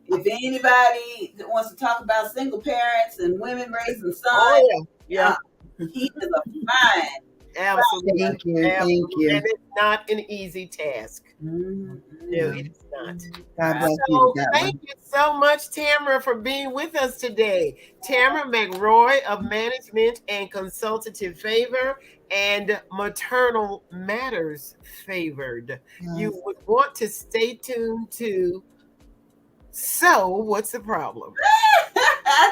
if anybody that wants to talk about single parents and women raising sons, Oh, yeah. he is a fine. Absolutely. Thank you. Absolutely. Thank you. And it's not an easy task. Mm-hmm. No, it is not. God bless you So with that thank one. you so much, Tamara, for being with us today. Tamara Mackroy of Management and Consultative Favor and Maternal Matters Favored. You Yes. would want to stay tuned to So What's the Problem?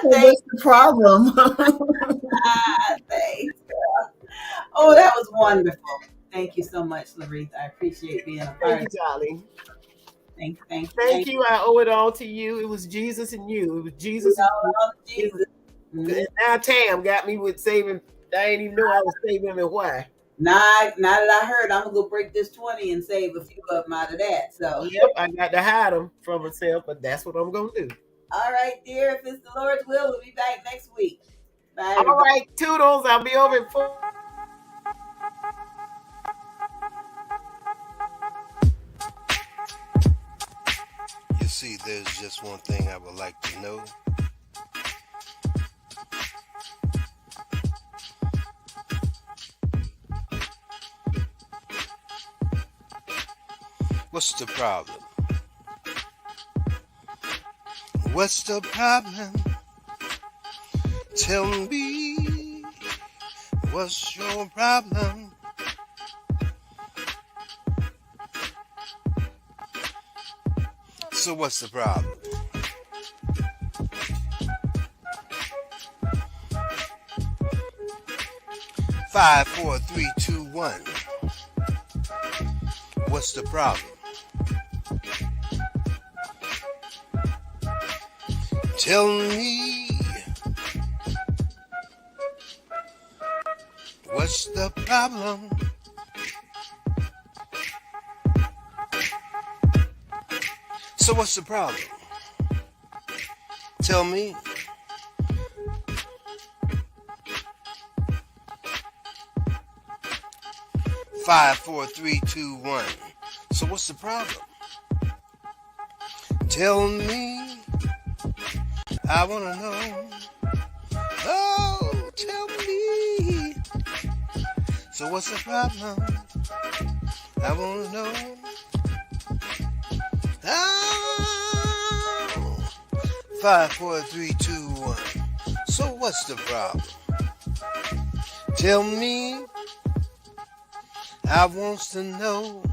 So what's the problem? Thanks. Oh, that was wonderful. Thank you so much, Laretha. I appreciate being a part Thank of you, it. darling. Thank you. You. I owe it all to you. It was Jesus and you. It was Jesus and you. All Jesus. And now Tam got me with saving. I didn't even know I was saving him and why. Now that I heard, I'm gonna go break this 20 and save a few of them out of that. So, Yep, I got to hide him from myself, but that's what I'm gonna do. all right, dear. If it's the Lord's will, we'll be back next week. Bye, All everybody. right, toodles. I'll be over in 4. You see, there's just one thing I would like to know. What's the problem? What's the problem? Tell me, what's your problem? So what's the problem? Five, four, three, two, one. What's the problem? Tell me, what's the problem? So what's the problem? Tell me. Five, four, three, two, one. So what's the problem? Tell me. I wanna know. Oh, tell me. So what's the problem? I wanna know. Oh, 5, 4, 3, 2, 1. So what's the problem? Tell me. I wants to know.